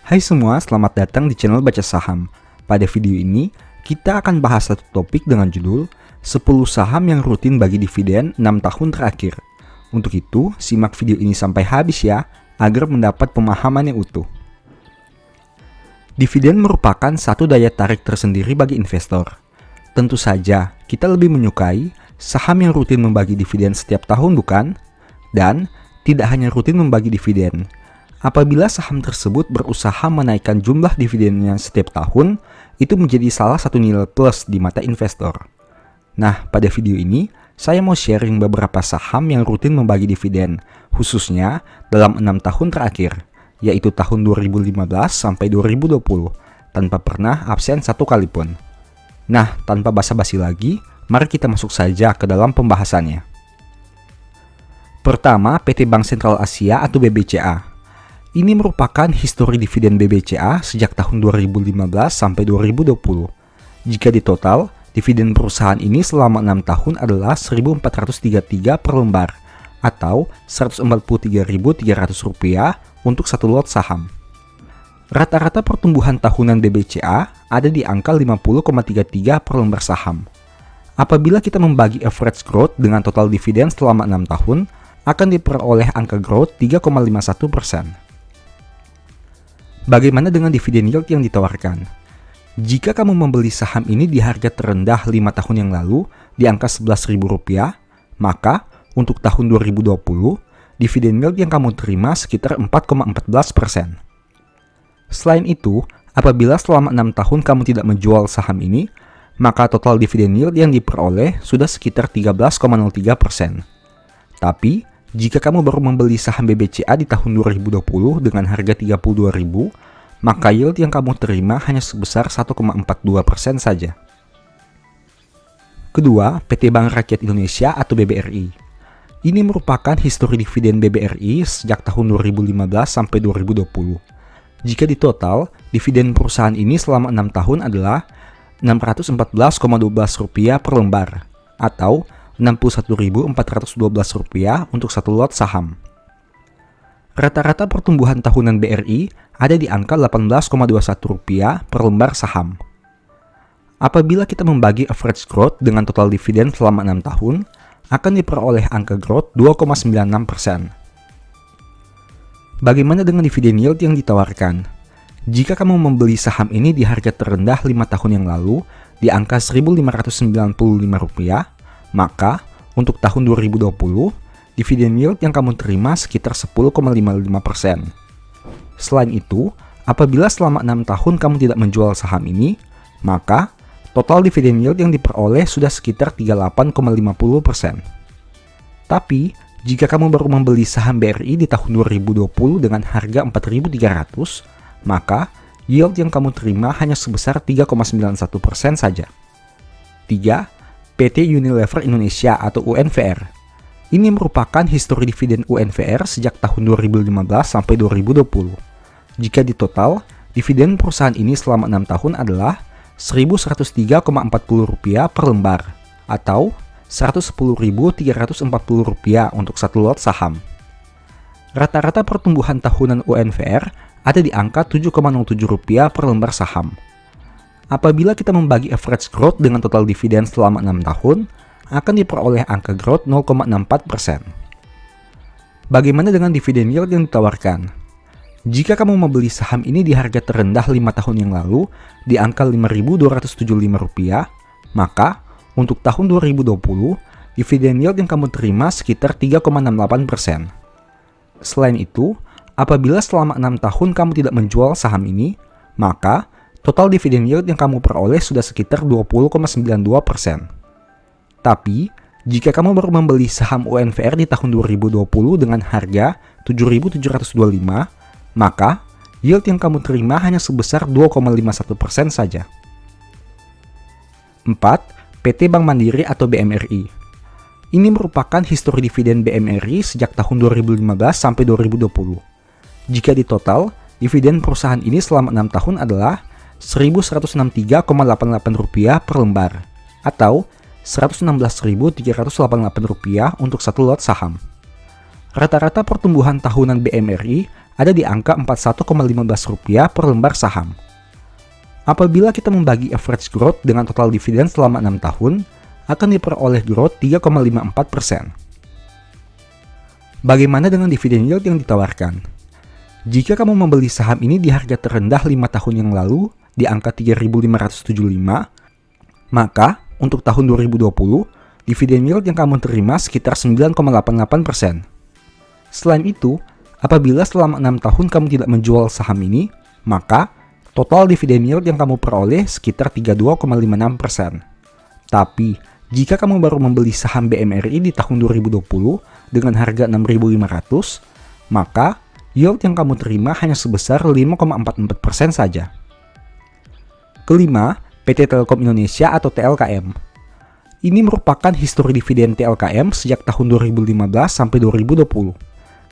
Hai semua, selamat datang di channel Baca Saham. Pada video ini, kita akan bahas satu topik dengan judul 10 saham yang rutin bagi dividen 6 tahun terakhir. Untuk itu, simak video ini sampai habis ya, agar mendapat pemahaman yang utuh. Dividen merupakan satu daya tarik tersendiri bagi investor. Tentu saja, kita lebih menyukai saham yang rutin membagi dividen setiap tahun, bukan? Dan tidak hanya rutin membagi dividen. Apabila saham tersebut berusaha menaikkan jumlah dividennya setiap tahun, itu menjadi salah satu nilai plus di mata investor. Nah, pada video ini, saya mau sharing beberapa saham yang rutin membagi dividen, khususnya dalam 6 tahun terakhir, yaitu tahun 2015 sampai 2020, tanpa pernah absen satu kali pun. Nah, tanpa basa-basi lagi, mari kita masuk saja ke dalam pembahasannya. Pertama, PT Bank Sentral Asia atau BBCA. Ini merupakan histori dividen BBCA sejak tahun 2015 sampai 2020. Jika ditotal, dividen perusahaan ini selama 6 tahun adalah 1.433 per lembar atau Rp143.300 untuk satu lot saham. Rata-rata pertumbuhan tahunan BBCA ada di angka 50,33 per lembar saham. Apabila kita membagi average growth dengan total dividen selama 6 tahun, akan diperoleh angka growth 3,51%. Bagaimana dengan dividen yield yang ditawarkan? Jika kamu membeli saham ini di harga terendah 5 tahun yang lalu di angka Rp11.000, maka untuk tahun 2020, dividen yield yang kamu terima sekitar 4,14%. Selain itu, apabila selama 6 tahun kamu tidak menjual saham ini, maka total dividen yield yang diperoleh sudah sekitar 13,03%. Tapi, jika kamu baru membeli saham BBCA di tahun 2020 dengan harga Rp32.000, maka yield yang kamu terima hanya sebesar 1,42% saja. Kedua, PT Bank Rakyat Indonesia atau BBRI. Ini merupakan histori dividen BBRI sejak tahun 2015 sampai 2020. Jika ditotal, dividen perusahaan ini selama 6 tahun adalah Rp614,12 per lembar atau Rp61.412 untuk satu lot saham. Rata-rata pertumbuhan tahunan BRI ada di angka Rp18,21 per lembar saham. Apabila kita membagi average growth dengan total dividen selama 6 tahun, akan diperoleh angka growth 2,96%. Bagaimana dengan dividen yield yang ditawarkan? Jika kamu membeli saham ini di harga terendah 5 tahun yang lalu di angka Rp1.595, maka untuk tahun 2020, dividen yield yang kamu terima sekitar 10,55%. Selain itu, apabila selama 6 tahun kamu tidak menjual saham ini, maka total dividen yield yang diperoleh sudah sekitar 38,50%. Tapi, jika kamu baru membeli saham BRI di tahun 2020 dengan harga Rp4.300, maka yield yang kamu terima hanya sebesar 3,91% saja. 3. PT Unilever Indonesia atau UNVR. Ini merupakan histori dividen UNVR sejak tahun 2015 sampai 2020. Jika ditotal, dividen perusahaan ini selama 6 tahun adalah Rp1.103,40 per lembar atau Rp110.340 untuk satu lot saham. Rata-rata pertumbuhan tahunan UNVR ada di angka Rp7,07 per lembar saham. Apabila kita membagi average growth dengan total dividen selama 6 tahun, akan diperoleh angka growth 0,64%. Bagaimana dengan dividen yield yang ditawarkan? Jika kamu membeli saham ini di harga terendah 5 tahun yang lalu di angka Rp5.275, maka untuk tahun 2020, dividen yield yang kamu terima sekitar 3,68%. Selain itu, apabila selama 6 tahun kamu tidak menjual saham ini, maka total dividen yield yang kamu peroleh sudah sekitar 20,92%. Tapi, jika kamu baru membeli saham UNVR di tahun 2020 dengan harga Rp7.725, maka yield yang kamu terima hanya sebesar 2,51% saja. 4. PT Bank Mandiri atau BMRI. Ini merupakan histori dividen BMRI sejak tahun 2015 sampai 2020. Jika ditotal, dividen perusahaan ini selama 6 tahun adalah Rp1.163,88 per lembar atau Rp116.388 untuk satu lot saham. Rata-rata pertumbuhan tahunan BMRI ada di angka Rp41,15 per lembar saham. Apabila kita membagi average growth dengan total dividen selama 6 tahun, akan diperoleh growth 3,54%. Bagaimana dengan dividen yield yang ditawarkan? Jika kamu membeli saham ini di harga terendah 5 tahun yang lalu, di angka 3.575, maka untuk tahun 2020, dividen yield yang kamu terima sekitar 9,88%. Selain itu, apabila selama 6 tahun kamu tidak menjual saham ini, maka total dividen yield yang kamu peroleh sekitar 32,56%. Tapi, jika kamu baru membeli saham BMRI di tahun 2020 dengan harga 6.500, maka yield yang kamu terima hanya sebesar 5,44% saja. Kelima, PT Telkom Indonesia atau TLKM. Ini merupakan histori dividen TLKM sejak tahun 2015 sampai 2020.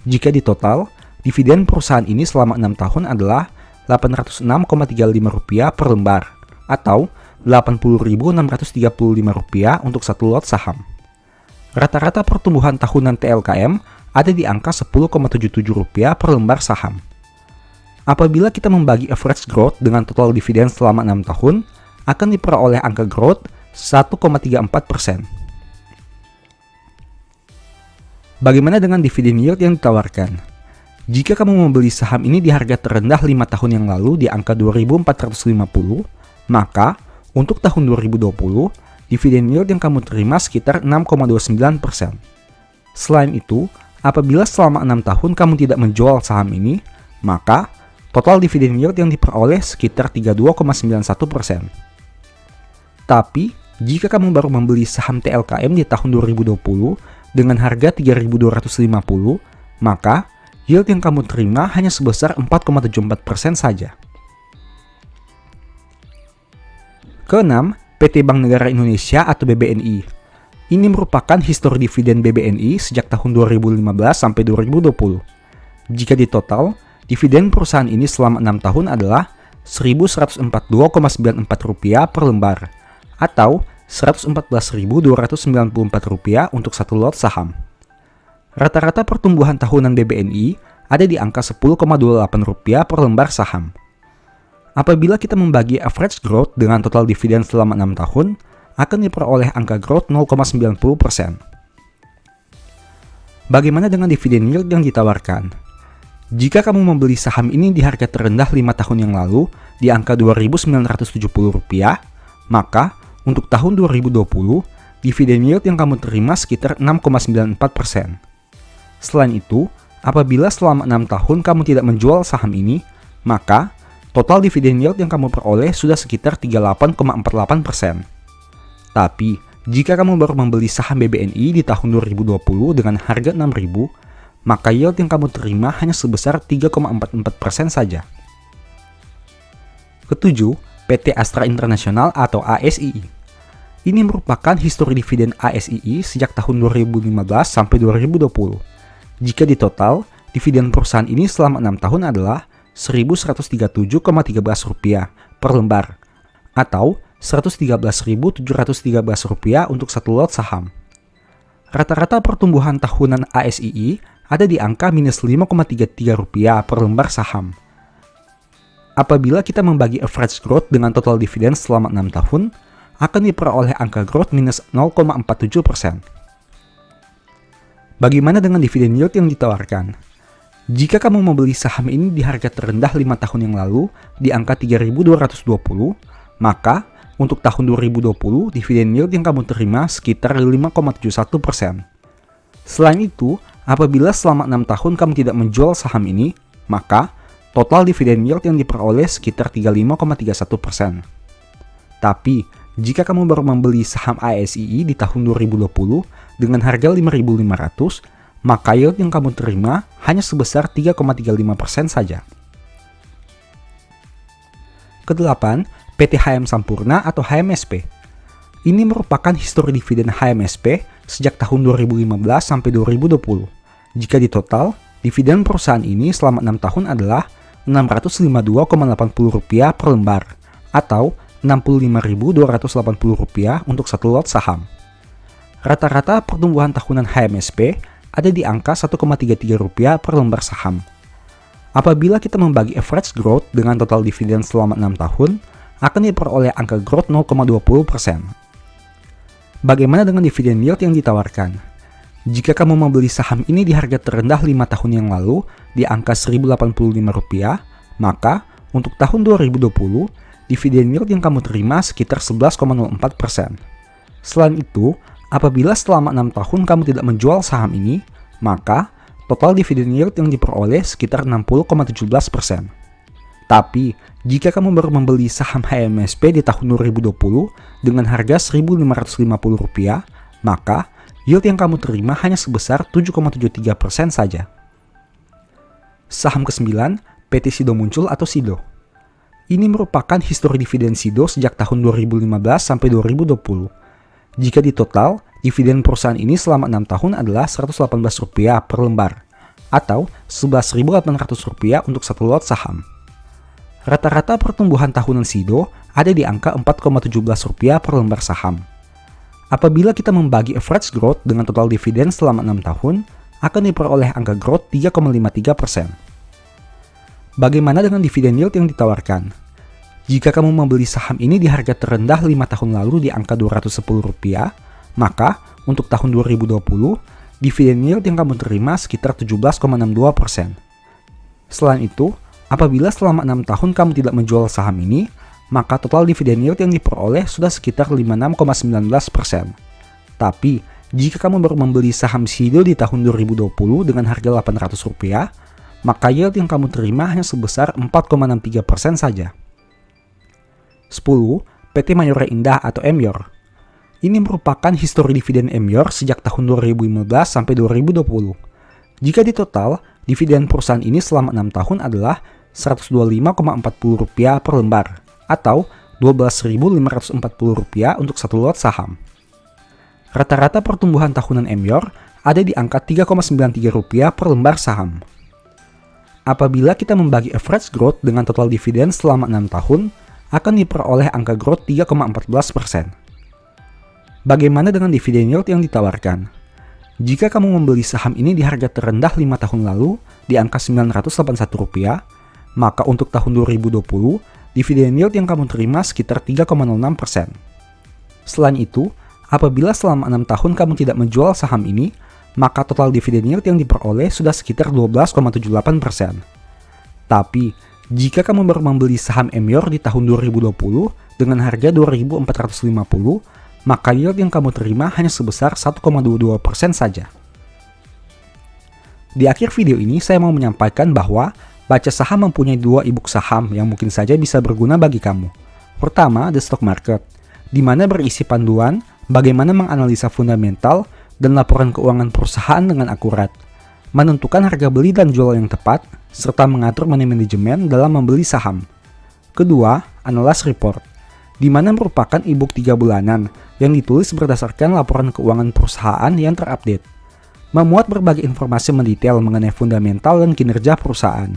Jika ditotal, dividen perusahaan ini selama 6 tahun adalah Rp806,35 per lembar atau Rp80.635 untuk satu lot saham. Rata-rata pertumbuhan tahunan TLKM ada di angka Rp10,77 per lembar saham. Apabila kita membagi average growth dengan total dividen selama 6 tahun, akan diperoleh angka growth 1,34%. Bagaimana dengan dividen yield yang ditawarkan? Jika kamu membeli saham ini di harga terendah 5 tahun yang lalu di angka 2.450, maka untuk tahun 2020, dividen yield yang kamu terima sekitar 6,29%. Selain itu, apabila selama 6 tahun kamu tidak menjual saham ini, maka total dividen yield yang diperoleh sekitar 32,91%. Tapi, jika kamu baru membeli saham TLKM di tahun 2020 dengan harga 3.250, maka yield yang kamu terima hanya sebesar 4,74% saja. Keenam, PT Bank Negara Indonesia atau BBNI. Ini merupakan histori dividen BBNI sejak tahun 2015 sampai 2020. Jika ditotal, dividen perusahaan ini selama 6 tahun adalah Rp1.142,94 per lembar atau Rp114.294 untuk satu lot saham. Rata-rata pertumbuhan tahunan BBNI ada di angka Rp10,28 per lembar saham. Apabila kita membagi average growth dengan total dividen selama 6 tahun, akan diperoleh angka growth 0,90%. Bagaimana dengan dividen yield yang ditawarkan? Jika kamu membeli saham ini di harga terendah 5 tahun yang lalu di angka Rp2.970, maka untuk tahun 2020, dividen yield yang kamu terima sekitar 6,94%. Selain itu, apabila selama 6 tahun kamu tidak menjual saham ini, maka total dividen yield yang kamu peroleh sudah sekitar 38,48%. Tapi, jika kamu baru membeli saham BBNI di tahun 2020 dengan harga 6.000, maka yield yang kamu terima hanya sebesar 3,44% saja. Ketujuh, PT Astra International atau ASII. Ini merupakan histori dividen ASII sejak tahun 2015 sampai 2020. Jika ditotal, dividen perusahaan ini selama 6 tahun adalah Rp1.137,13 per lembar atau Rp113.713 untuk satu lot saham. Rata-rata pertumbuhan tahunan ASII ada di angka minus Rp5,33 per lembar saham. Apabila kita membagi average growth dengan total dividen selama 6 tahun, akan diperoleh angka growth minus 0,47%. Bagaimana dengan dividen yield yang ditawarkan? Jika kamu membeli saham ini di harga terendah 5 tahun yang lalu di angka 3.220, maka untuk tahun 2020 dividen yield yang kamu terima sekitar 5,71%. Selain itu, apabila selama 6 tahun kamu tidak menjual saham ini, maka total dividen yield yang diperoleh sekitar 35,31%. Tapi, jika kamu baru membeli saham ASII di tahun 2020 dengan harga 5.500, maka yield yang kamu terima hanya sebesar 3,35% saja. Kedelapan, PT HM Sampurna atau HMSP. Ini merupakan histori dividen HMSP sejak tahun 2015 sampai 2020. Jika ditotal, dividen perusahaan ini selama 6 tahun adalah Rp652,80 per lembar atau Rp65.280 untuk satu lot saham. Rata-rata pertumbuhan tahunan HMSP ada di angka Rp1,33 per lembar saham. Apabila kita membagi average growth dengan total dividen selama 6 tahun, akan diperoleh angka growth 0,20%. Bagaimana dengan dividen yield yang ditawarkan? Jika kamu membeli saham ini di harga terendah 5 tahun yang lalu di angka Rp1.085, maka untuk tahun 2020, dividen yield yang kamu terima sekitar 11,04%. Selain itu, apabila selama 6 tahun kamu tidak menjual saham ini, maka total dividen yield yang diperoleh sekitar 60,17%. Tapi, jika kamu baru membeli saham HMSP di tahun 2020 dengan harga Rp1.550, maka yield yang kamu terima hanya sebesar 7,73% saja. Saham ke-9, PT Sido muncul atau Sido. Ini merupakan histori dividen Sido sejak tahun 2015 sampai 2020. Jika di total, dividen perusahaan ini selama 6 tahun adalah Rp118 per lembar, atau Rp11.800 untuk satu lot saham. Rata-rata pertumbuhan tahunan Sido ada di angka Rp4,17 per lembar saham. Apabila kita membagi average growth dengan total dividen selama 6 tahun, akan diperoleh angka growth 3,53%. Bagaimana dengan dividen yield yang ditawarkan? Jika kamu membeli saham ini di harga terendah 5 tahun lalu di angka Rp210, maka untuk tahun 2020, dividen yield yang kamu terima sekitar 17,62%. Selain itu, apabila selama 6 tahun kamu tidak menjual saham ini, maka total dividen yield yang diperoleh sudah sekitar 56,19%. Tapi, jika kamu baru membeli saham Sido di tahun 2020 dengan harga Rp800, maka yield yang kamu terima hanya sebesar 4,63% saja. 10. PT Mayora Indah atau Emyor. Ini merupakan histori dividen Emyor sejak tahun 2015 sampai 2020. Jika di total, dividen perusahaan ini selama 6 tahun adalah Rp125,40 per lembar, atau Rp12.540 untuk satu lot saham. Rata-rata pertumbuhan tahunan Emyor ada di angka Rp3,93 per lembar saham. Apabila kita membagi average growth dengan total dividen selama 6 tahun, akan diperoleh angka growth 3,14%. Bagaimana dengan dividen yield yang ditawarkan? Jika kamu membeli saham ini di harga terendah 5 tahun lalu di angka Rp981, maka untuk tahun 2020, dividen yield yang kamu terima sekitar 3,06%. Selain itu, apabila selama 6 tahun kamu tidak menjual saham ini, maka total dividen yield yang diperoleh sudah sekitar 12,78%. Tapi, jika kamu baru membeli saham Emyor di tahun 2020 dengan harga Rp2.450, maka yield yang kamu terima hanya sebesar 1,22% saja. Di akhir video ini, saya mau menyampaikan bahwa Baca Saham mempunyai 2 e-book saham yang mungkin saja bisa berguna bagi kamu. Pertama, The Stock Market, di mana berisi panduan bagaimana menganalisa fundamental dan laporan keuangan perusahaan dengan akurat, menentukan harga beli dan jual yang tepat, serta mengatur manajemen dalam membeli saham. Kedua, Analyst Report, di mana merupakan e-book 3 bulanan yang ditulis berdasarkan laporan keuangan perusahaan yang terupdate, memuat berbagai informasi mendetail mengenai fundamental dan kinerja perusahaan,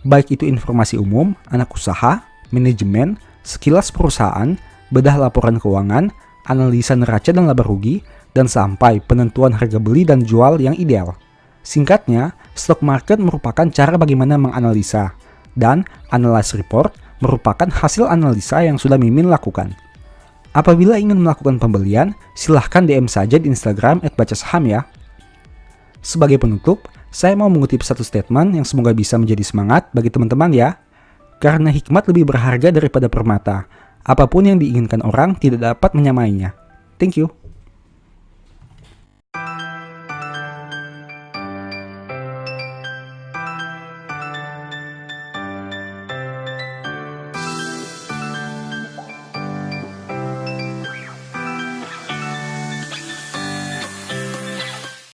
baik itu informasi umum, anak usaha, manajemen, sekilas perusahaan, bedah laporan keuangan, analisa neraca dan laba rugi, dan sampai penentuan harga beli dan jual yang ideal. Singkatnya, stock market merupakan cara bagaimana menganalisa, dan Analyst Report merupakan hasil analisa yang sudah Mimin lakukan. Apabila ingin melakukan pembelian, silahkan DM saja di Instagram @bacasaham ya. Sebagai penutup, saya mau mengutip satu statement yang semoga bisa menjadi semangat bagi teman-teman ya. Karena hikmat lebih berharga daripada permata. Apapun yang diinginkan orang tidak dapat menyamainya. Thank you.